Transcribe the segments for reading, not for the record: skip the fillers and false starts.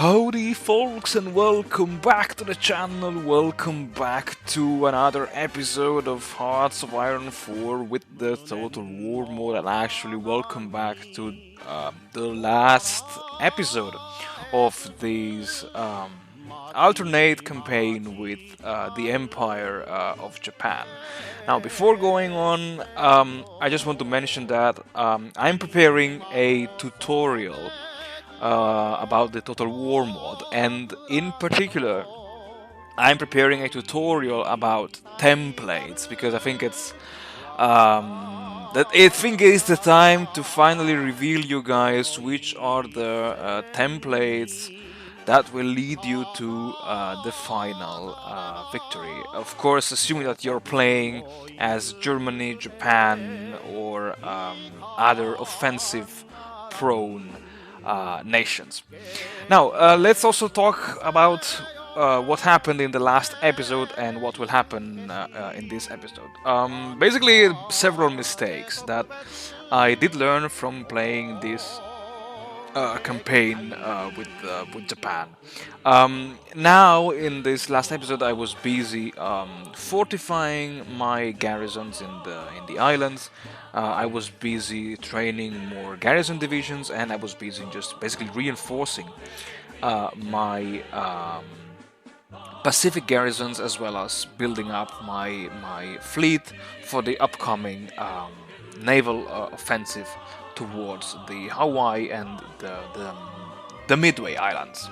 Howdy folks and welcome back to the channel, welcome back to another episode of Hearts of Iron 4 with the Total War mode, and actually welcome back to the last episode of this alternate campaign with the Empire of Japan. Now before going on, I just want to mention that I'm preparing a tutorial about the Total War mod, and in particular, I'm preparing a tutorial about templates because I think it's the time to finally reveal you guys which are the templates that will lead you to the final victory. Of course, assuming that you're playing as Germany, Japan, or other offensive prone nations. Now, let's also talk about what happened in the last episode and what will happen in this episode. Basically, several mistakes that I did learn from playing this campaign with Japan. Now, in this last episode, I was busy fortifying my garrisons in the islands. I was busy training more garrison divisions, and I was busy just basically reinforcing my Pacific garrisons, as well as building up my fleet for the upcoming naval offensive towards the Hawaii and the Midway Islands.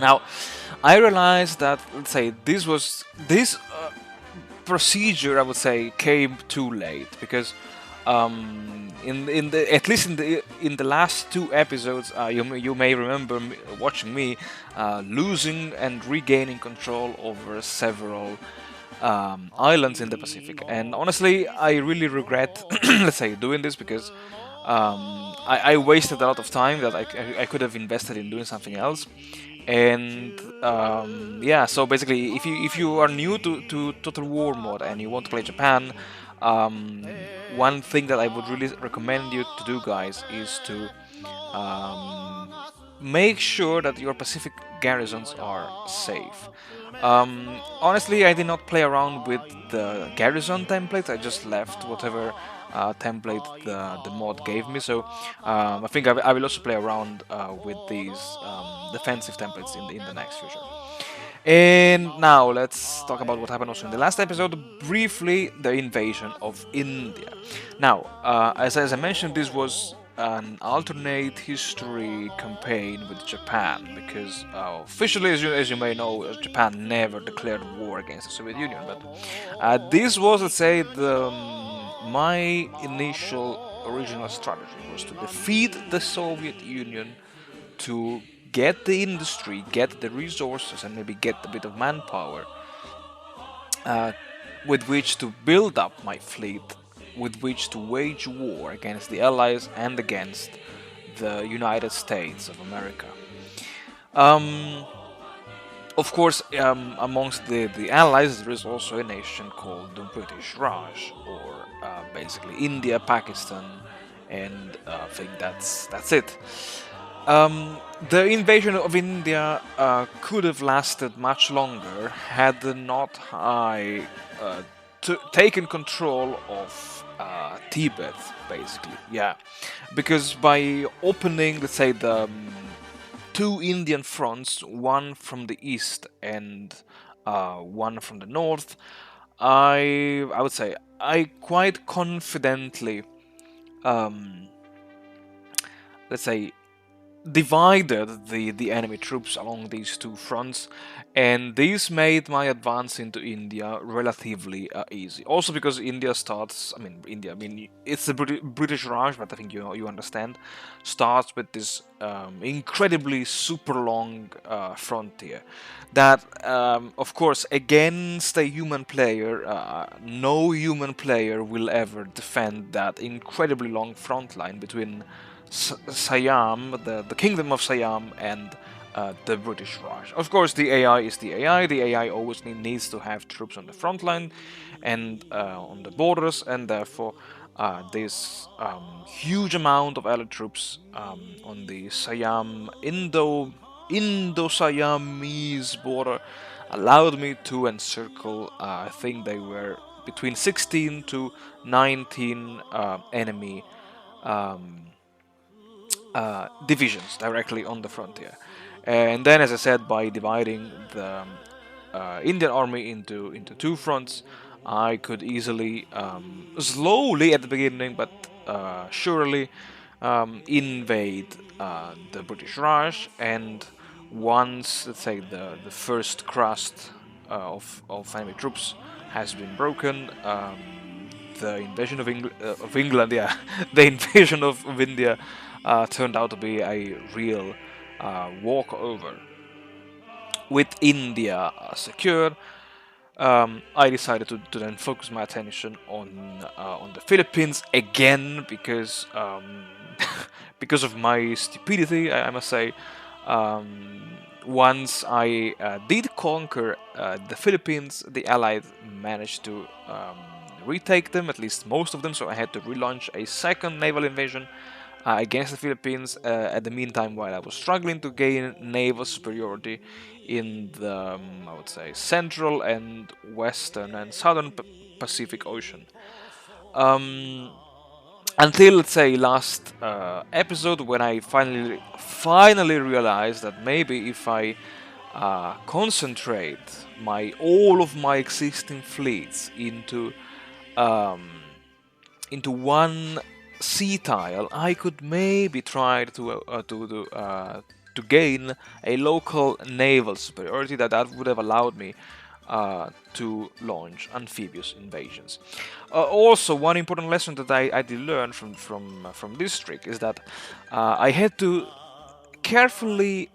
Now, I realized that, let's say, this procedure, I would say, came too late because in the at least in the last two episodes, you may remember watching me losing and regaining control over several islands in the Pacific, and honestly, I really regret, let's say, doing this because I wasted a lot of time that I could have invested in doing something else. And yeah, so basically, if you are new to Total War mode and you want to play Japan, um, one thing that I would really recommend you to do, guys, is to um, make sure that your Pacific garrisons are safe. Honestly, I did not play around with the garrison template. I just left whatever template the mod gave me. So I think I will also play around with these defensive templates in the next future. And now let's talk about what happened also in the last episode. Briefly, the invasion of India. Now, as I mentioned, this was an alternate history campaign with Japan because officially, as you may know, Japan never declared war against the Soviet Union. But this was, let's say, my initial original strategy was to defeat the Soviet Union, to get the industry, get the resources, and maybe get a bit of manpower uh, with which to build up my fleet, with which to wage war against the Allies and against the United States of America. Um, of course, amongst the Allies, there is also a nation called the British Raj, or basically India, Pakistan, and I think that's it. The invasion of India could have lasted much longer had not I taken control of Tibet, basically. Yeah, because by opening, let's say, the two Indian fronts, one from the east and one from the north, I would say I quite confidently, um, let's say, divided the enemy troops along these two fronts, and this made my advance into India relatively easy. Also because India starts, I mean, it's the British Raj, but I think you understand, starts with this incredibly super long frontier that, of course, against a human player, no human player will ever defend that incredibly long front line between Siam, the kingdom of Siam, and the British Raj. Of course, the AI is the AI. The AI always needs to have troops on the front line and on the borders, and therefore this huge amount of allied troops on the Siam Indo Indo-Siamese border allowed me to encircle, I think they were between 16 to 19 enemy um, divisions directly on the frontier. And then, as I said, by dividing the Indian army into two fronts, I could easily, slowly at the beginning, but surely, invade the British Raj. And once, let's say, the first crust of enemy troops has been broken, the invasion of England, yeah, the invasion of India turned out to be a real walkover. With India secured, I decided to then focus my attention on the Philippines again because because of my stupidity, I must say. Once I did conquer the Philippines, the Allies managed to retake them, at least most of them. So I had to relaunch a second naval invasion against the Philippines. At the meantime, while I was struggling to gain naval superiority in the, I would say, central and western and southern Pacific Ocean. Um, until, let's say, last episode, when I finally realized that maybe if I concentrate my all of my existing fleets um, into one sea tile, I could maybe try to gain a local naval superiority that would have allowed me to launch amphibious invasions. Also, one important lesson that I did learn from this trick is that I had to carefully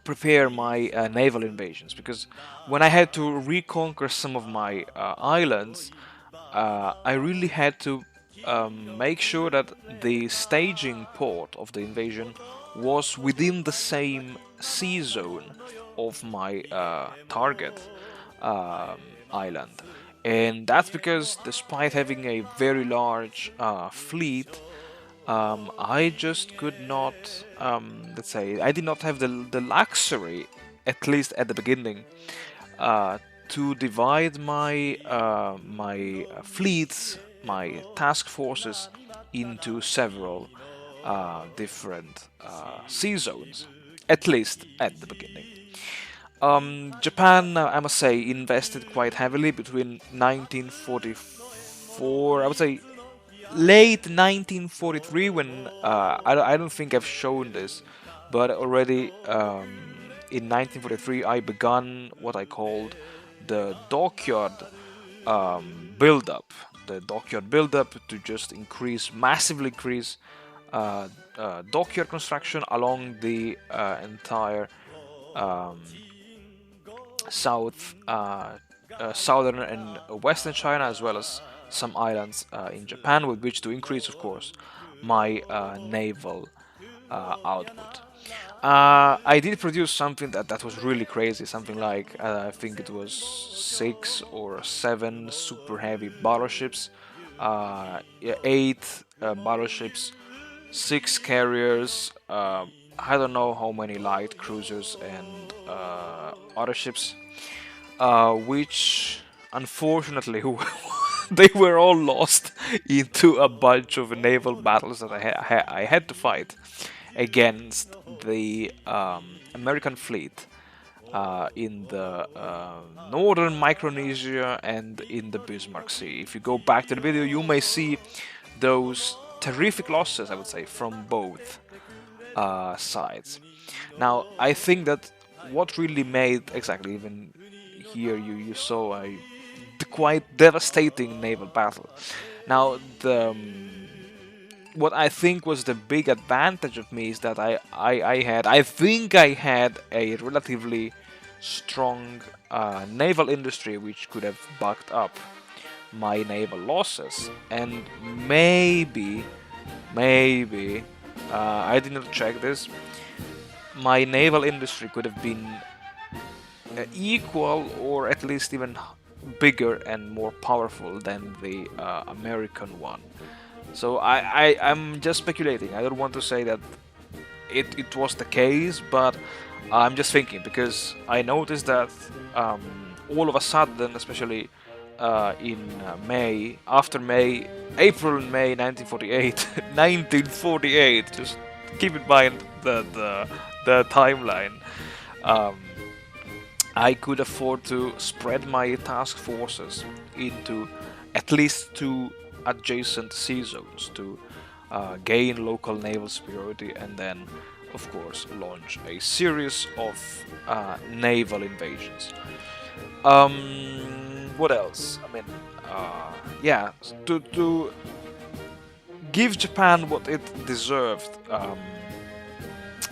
prepare my naval invasions, because when I had to reconquer some of my islands, I really had to make sure that the staging port of the invasion was within the same sea zone of my target um, island. And that's because, despite having a very large fleet, I just could not, let's say, I did not have the luxury, at least at the beginning, uh, to divide my fleets, my task forces, into several different sea zones, at least at the beginning. Japan, I must say, invested quite heavily between 1944, I would say late 1943, when I don't think I've shown this, but already in 1943 I began what I called the dockyard build-up. The dockyard build-up to just massively increase dockyard construction along the entire um, southern and western China, as well as some islands in Japan, with which to increase, of course, my naval output. I did produce something that was really crazy, something like I think it was 6 or 7 super heavy battleships, yeah, 8 battleships, 6 carriers. I don't know how many light cruisers and other ships, which unfortunately they were all lost into a bunch of naval battles that I had to fight against the American fleet in the northern Micronesia and in the Bismarck Sea. If you go back to the video, you may see those terrific losses, I would say, from both sides. Now, I think that what really made, exactly, even here you saw a quite devastating naval battle. Now, what I think was the big advantage of me is that I think I had a relatively strong naval industry which could have backed up my naval losses, and maybe I did not check this. My naval industry could have been equal, or at least even bigger and more powerful than the American one. So I'm just speculating. I don't want to say that it was the case, but I'm just thinking because I noticed that all of a sudden, especially in May, after May, April and May 1948, 1948. Just keep in mind the timeline. Um, I could afford to spread my task forces into at least two adjacent sea zones to gain local naval superiority and then, of course, launch a series of naval invasions. What else? I mean, yeah, to give Japan what it deserved.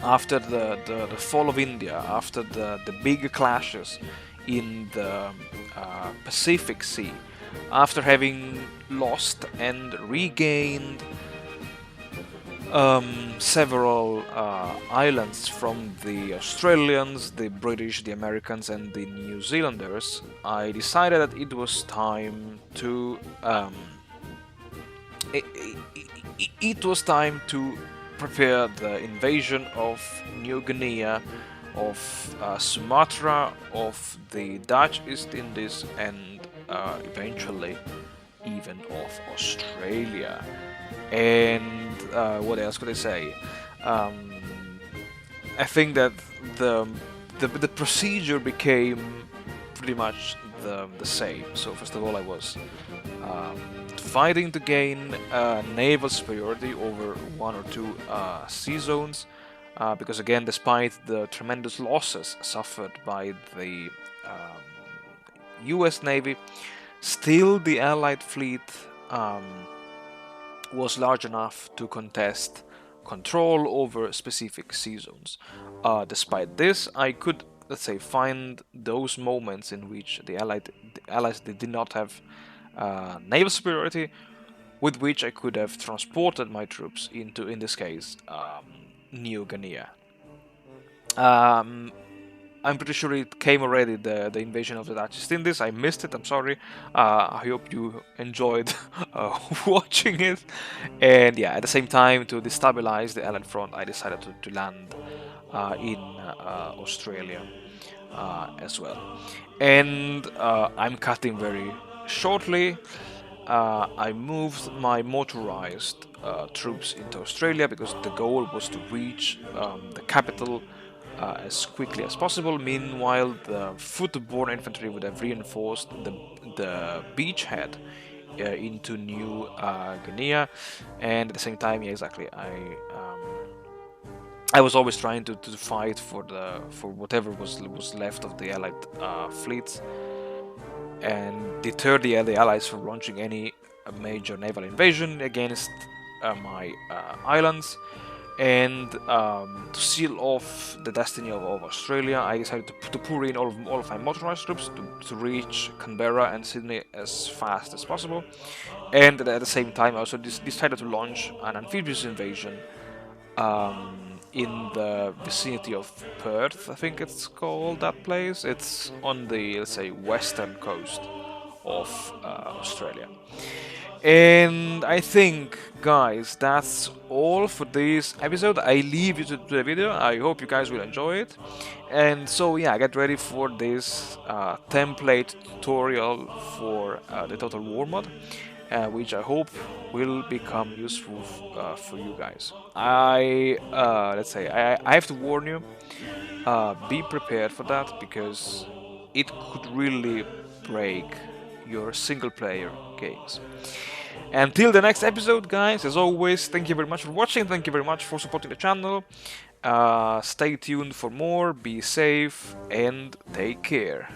After the fall of India, after the big clashes in the Pacific Sea, after having lost and regained several islands from the Australians, the British, the Americans, and the New Zealanders, I decided that it was time to it was time to prepare the invasion of New Guinea, of Sumatra, of the Dutch East Indies, and eventually even of Australia. And what else could I say? I think that the procedure became pretty much the same. So first of all, I was fighting to gain naval superiority over one or two sea zones, because again, despite the tremendous losses suffered by the US Navy, still the Allied fleet was large enough to contest control over specific sea zones. Despite this, I could, let's say, find those moments in which the Allies they did not have naval superiority, with which I could have transported my troops into, in this case, New Guinea. I'm pretty sure it came already, the invasion of the Dutch East Indies. I missed it, I'm sorry. I hope you enjoyed watching it. And yeah, at the same time, to destabilize the Allied front, I decided to land in Australia as well. And I'm cutting very shortly. I moved my motorized troops into Australia because the goal was to reach the capital as quickly as possible. Meanwhile, the foot-borne infantry would have reinforced the beachhead into New Guinea, and at the same time, yeah, exactly, I was always trying to fight for whatever was left of the Allied fleets and deter the Allies from launching any major naval invasion against my islands. And to seal off the destiny of Australia, I decided to pour in all of my motorized troops to reach Canberra and Sydney as fast as possible. And at the same time, I also decided to launch an amphibious invasion in the vicinity of Perth, I think it's called, that place. It's on the, let's say, western coast of Australia. And I think, guys, that's all for this episode. I leave you to the video. I hope you guys will enjoy it. And so, yeah, get ready for this template tutorial for the Total War mod, which I hope will become useful for you guys. Let's say, I have to warn you, be prepared for that, because it could really break your single-player games. Until the next episode, guys, as always, thank you very much for watching, thank you very much for supporting the channel. Stay tuned for more, be safe, and take care.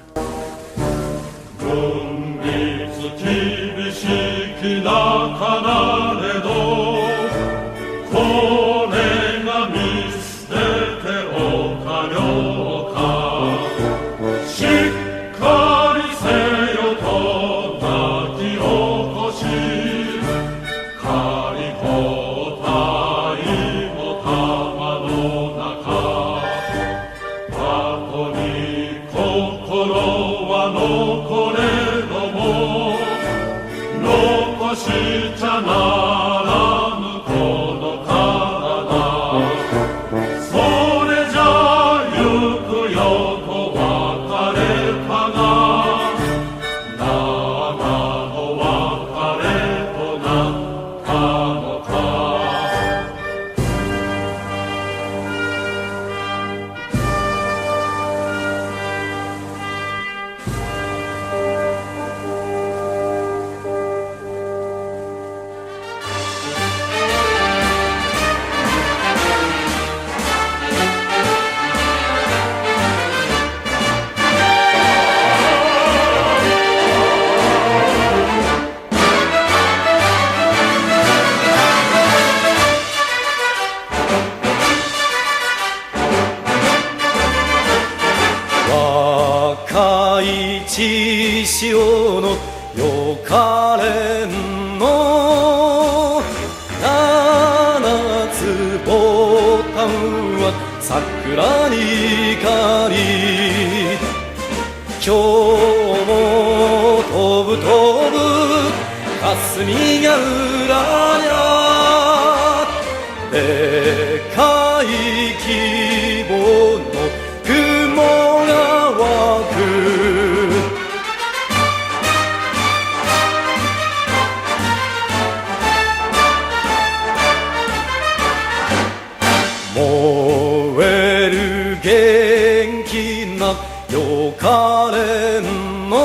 残しちゃなら赤い血潮のよかれんの七つボタンは桜に光り今日も飛ぶ飛ぶ霞が浦にゃでかい希望の雲が湧く燃える元気なよかれんの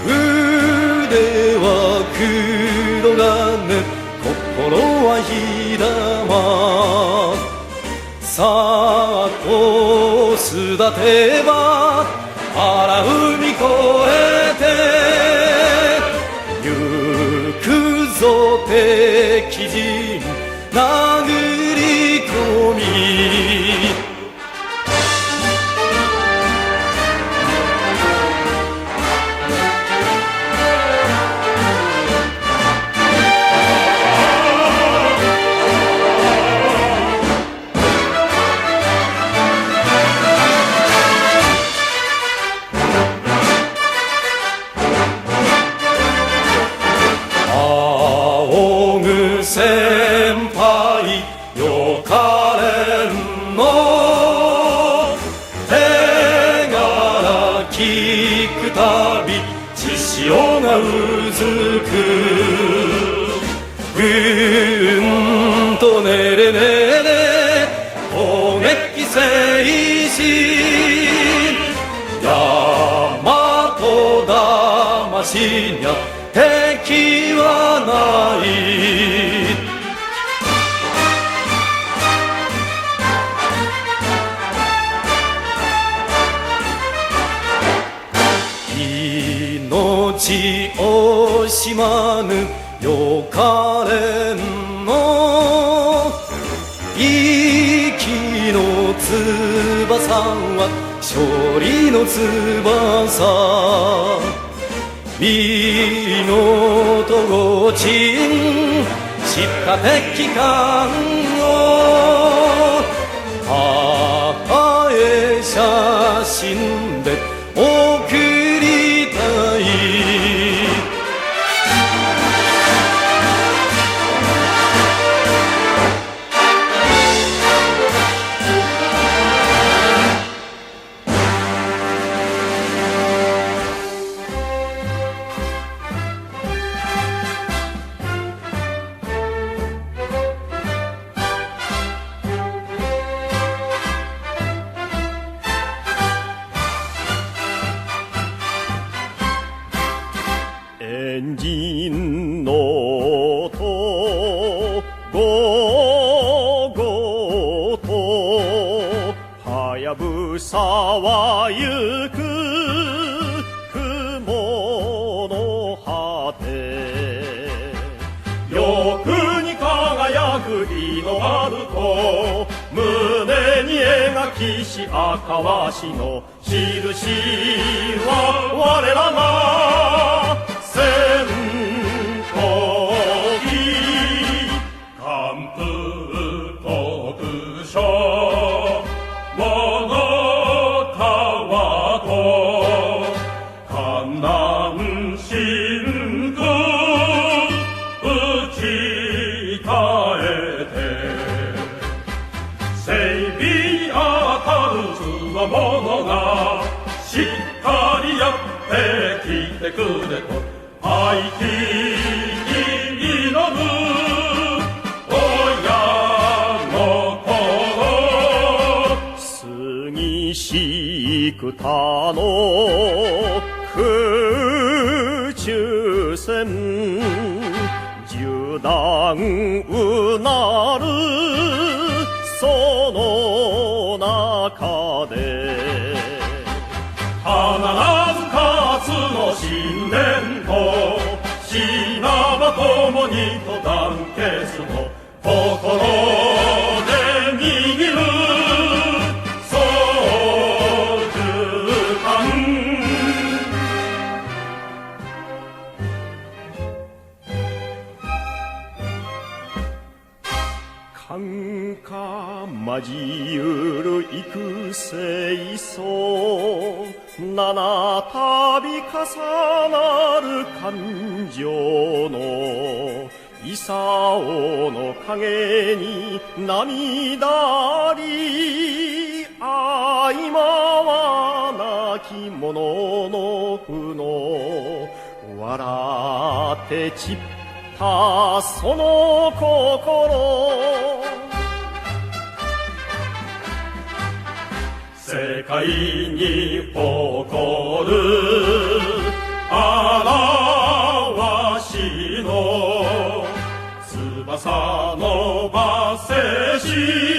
腕は黒金心はひだまさあと巣立てば荒海越えて行くぞ敵陣殴り込み先輩よかれんの手柄聞くたび血潮がうずくうんとねれねれ攻撃精神大和魂にゃ敵はない命惜しまぬよかれんの息の翼は勝利の翼美のとちんした敵艦を母へ写真で送りたいエンジンの音ゴーゴーとはやぶさは行く雲の果て欲に輝く日の丸と胸に描きし赤わしの印は我らが戦闘機寒風特殊我が川と観南真空打ち耐えて整備に当たる強者がしっかりやってきてくれと愛機に挑む親心過ぎしく他の空中戦銃弾うなるその中で必ず勝つの信念と死なば共にと団結の心で握る操縦清楚七度重なる感情の功の影に涙あり相まはなき者の負の笑って散ったその心世界に誇る表しの翼伸ばせし